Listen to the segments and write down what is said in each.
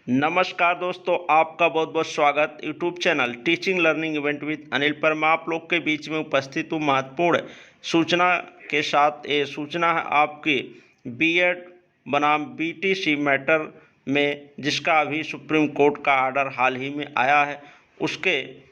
नमस्कार दोस्तों, आपका बहुत बहुत स्वागत YouTube channel teaching learning event with Anil पर। मैं आप लोग के बीच में उपस्थित हूँ महत्वपूर्ण सूचना के साथ। ये सूचना है आपकी बीएड बनाम बीटीसी मैटर में, जिसका अभी सुप्रीम कोर्ट का आर्डर हाल ही में आया है। उसके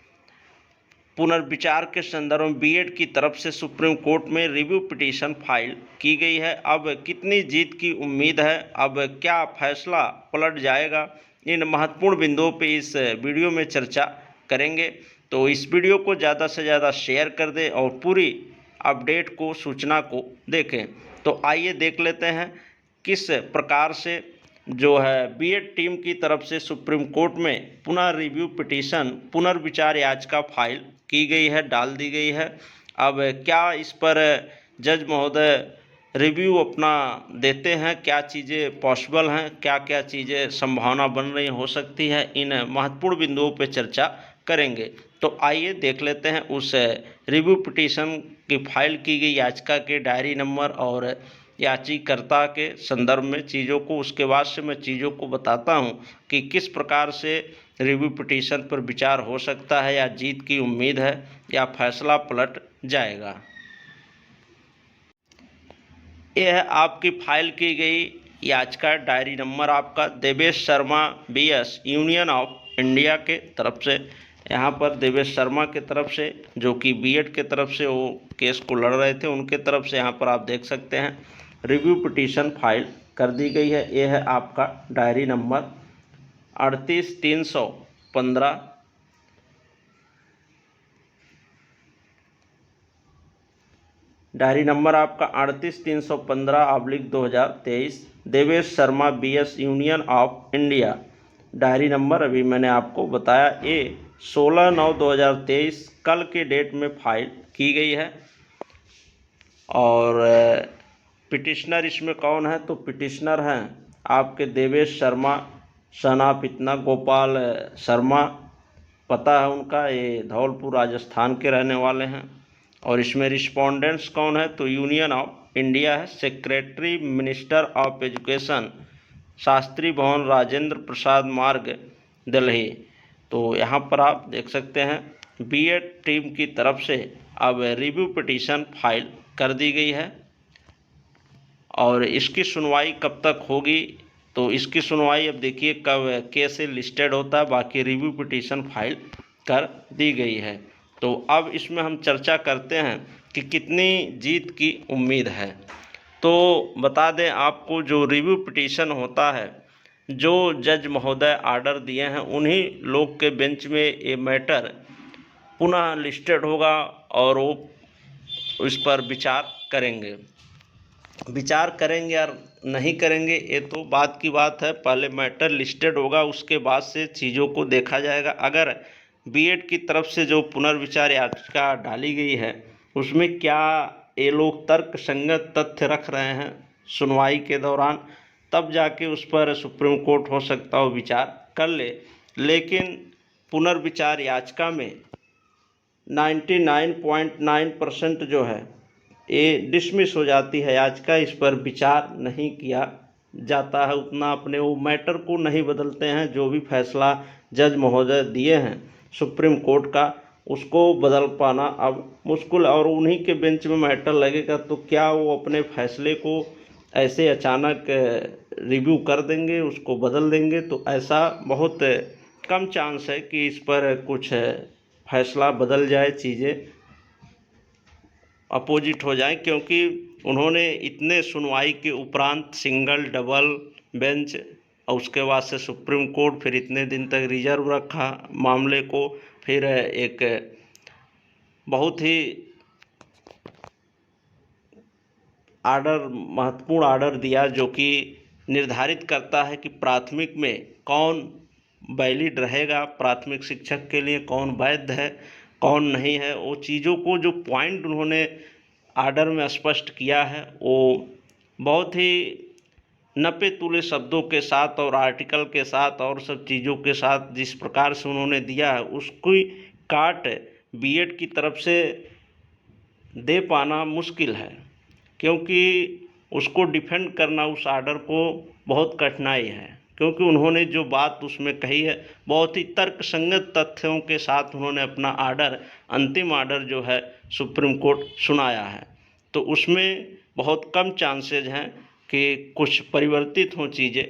पुनर्विचार के संदर्भ में बीएड की तरफ से सुप्रीम कोर्ट में रिव्यू पिटीशन फाइल की गई है। अब कितनी जीत की उम्मीद है, अब क्या फैसला पलट जाएगा, इन महत्वपूर्ण बिंदुओं पे इस वीडियो में चर्चा करेंगे। तो इस वीडियो को ज़्यादा से ज़्यादा शेयर कर दें और पूरी अपडेट को, सूचना को देखें। तो आइए देख लेते हैं किस प्रकार से जो है बीएड टीम की तरफ से सुप्रीम कोर्ट में पुनः रिव्यू पिटीशन, पुनर्विचार याचिका फाइल की गई है, डाल दी गई है। अब क्या इस पर जज महोदय रिव्यू अपना देते हैं, क्या चीज़ें पॉसिबल हैं, क्या क्या चीज़ें संभावना बन रही हो सकती है, इन महत्वपूर्ण बिंदुओं पर चर्चा करेंगे। तो आइए देख लेते हैं उस रिव्यू पिटीशन की फाइल की गई याचिका के डायरी नंबर और याचिकाकर्ता के संदर्भ में चीज़ों को। उसके बाद से मैं चीज़ों को बताता हूं कि किस प्रकार से रिव्यू पिटीशन पर विचार हो सकता है, या जीत की उम्मीद है, या फैसला पलट जाएगा। यह है आपकी फाइल की गई याचिका, डायरी नंबर आपका Devesh Sharma vs Union of India के तरफ से। यहाँ पर देवेश शर्मा के तरफ से, जो कि बीएड के तरफ से वो केस को लड़ रहे थे, उनके तरफ से यहाँ पर आप देख सकते हैं रिव्यू पिटीशन फाइल कर दी गई है। ये है आपका डायरी नंबर 38315। डायरी नंबर आपका 38315/2023 Devesh Sharma vs Union of India. Diary number अभी मैंने आपको बताया, ये 16/9/2023 कल के डेट में फाइल की गई है। और पिटिशनर इसमें कौन है, तो पिटिशनर हैं आपके देवेश शर्मा, सनाप इतना गोपाल शर्मा, पता है उनका, ये धौलपुर राजस्थान के रहने वाले हैं। और इसमें रिस्पोंडेंट्स कौन है, तो यूनियन ऑफ इंडिया है, secretary minister of education, Shastri भवन, राजेंद्र प्रसाद मार्ग, दिल्ली। तो यहाँ पर आप देख सकते हैं बीएड टीम की तरफ से अब रिव्यू पिटीशन फाइल कर दी गई है। और इसकी सुनवाई कब तक होगी, तो इसकी सुनवाई अब देखिए कब कैसे लिस्टेड होता है, बाकी रिव्यू पिटीशन फाइल कर दी गई है। तो अब इसमें हम चर्चा करते हैं कि कितनी जीत की उम्मीद है। तो बता दें आपको, जो रिव्यू पिटीशन होता है, जो जज महोदय आर्डर दिए हैं, उन्हीं लोग के बेंच में ये मैटर पुनः लिस्टेड होगा और वो इस पर विचार करेंगे। विचार करेंगे या नहीं करेंगे, ये तो बात की बात है। पहले मैटर लिस्टेड होगा, उसके बाद से चीज़ों को देखा जाएगा। अगर बीएड की तरफ से जो पुनर्विचार याचिका डाली गई है, उसमें क्या ये लोग तर्क संगत तथ्य रख रहे हैं सुनवाई के दौरान, तब जाके उस पर सुप्रीम कोर्ट हो सकता हो विचार कर ले। लेकिन पुनर्विचार याचिका में 99.9% जो है ये डिसमिस हो जाती है याचिका, इस पर विचार नहीं किया जाता है उतना, अपने वो मैटर को नहीं बदलते हैं। जो भी फैसला जज महोदय दिए हैं सुप्रीम कोर्ट का, उसको बदल पाना अब मुश्किल। और उन्हीं के बेंच में मैटर लगेगा, तो क्या वो अपने फैसले को ऐसे अचानक रिव्यू कर देंगे, उसको बदल देंगे? तो ऐसा बहुत कम चांस है कि इस पर कुछ फैसला बदल जाए, चीज़ें अपोजिट हो जाए, क्योंकि उन्होंने इतने सुनवाई के उपरांत सिंगल डबल बेंच और उसके बाद से सुप्रीम कोर्ट, फिर इतने दिन तक रिजर्व रखा मामले को, फिर एक बहुत ही आर्डर, महत्वपूर्ण आर्डर दिया, जो कि निर्धारित करता है कि प्राथमिक में कौन वैलिड रहेगा, प्राथमिक शिक्षक के लिए कौन वैध है, कौन नहीं है। वो चीज़ों को, जो पॉइंट उन्होंने आर्डर में स्पष्ट किया है, वो बहुत ही नपे तुले शब्दों के साथ और आर्टिकल के साथ और सब चीज़ों के साथ जिस प्रकार से उन्होंने दिया है, उसकी काट बीएड की तरफ से दे पाना मुश्किल है, क्योंकि उसको डिफेंड करना, उस आर्डर को, बहुत कठिनाई है। क्योंकि उन्होंने जो बात उसमें कही है बहुत ही तर्कसंगत तथ्यों के साथ उन्होंने अपना आर्डर, अंतिम आर्डर जो है सुप्रीम कोर्ट सुनाया है। तो उसमें बहुत कम चांसेज हैं कि कुछ परिवर्तित हों चीज़ें।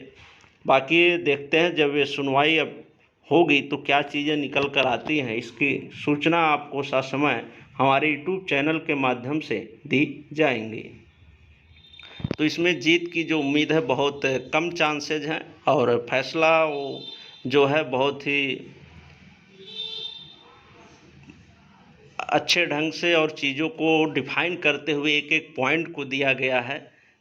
बाकी देखते हैं जब ये सुनवाई अब होगी तो क्या चीज़ें निकल कर आती हैं, इसकी सूचना आपको ससमय हमारे यूट्यूब चैनल के माध्यम से दी जाएंगी। तो इसमें जीत की जो उम्मीद है बहुत कम चांसेज हैं और फैसला वो जो है बहुत ही अच्छे ढंग से और चीज़ों को डिफाइन करते हुए एक एक पॉइंट को दिया गया है।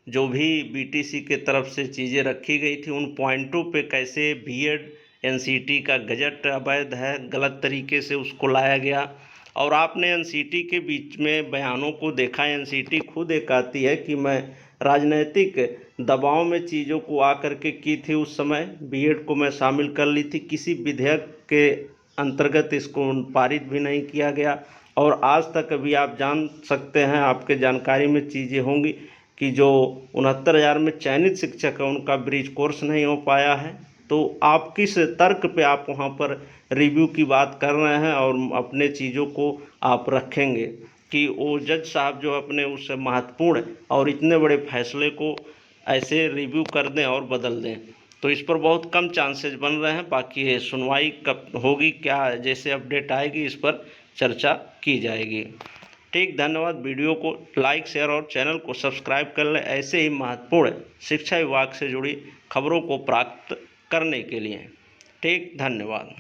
जो भी बीटीसी के तरफ से चीज़ें रखी गई थी उन पॉइंटों पे कैसे बीएड एनसीटी का गजट अवैध है, गलत तरीके से उसको लाया गया। और आपने एनसीटी के बीच में बयानों को देखा, एनसीटी खुद एक आती है कि मैं राजनीतिक दबाव में चीज़ों को आकर के की थी, उस समय बीएड को मैं शामिल कर ली थी, किसी विधेयक के अंतर्गत इसको पारित भी नहीं किया गया। और आज तक अभी आप जान सकते हैं, आपके जानकारी में चीज़ें होंगी कि जो 69,000 में चयनित शिक्षक है उनका ब्रिज कोर्स नहीं हो पाया है। तो आप किस तर्क पे आप वहाँ पर रिव्यू की बात कर रहे हैं और अपने चीज़ों को आप रखेंगे कि वो जज साहब जो अपने उस महत्वपूर्ण और इतने बड़े फैसले को ऐसे रिव्यू कर दें और बदल दें। तो इस पर बहुत कम चांसेस बन रहे हैं। बाकी ये सुनवाई कब होगी, क्या जैसे अपडेट आएगी इस पर चर्चा की जाएगी। ठीक, धन्यवाद। वीडियो को लाइक, शेयर और चैनल को सब्सक्राइब कर लें ऐसे ही महत्वपूर्ण शिक्षा विभाग से जुड़ी खबरों को प्राप्त करने के लिए। ठीक, धन्यवाद।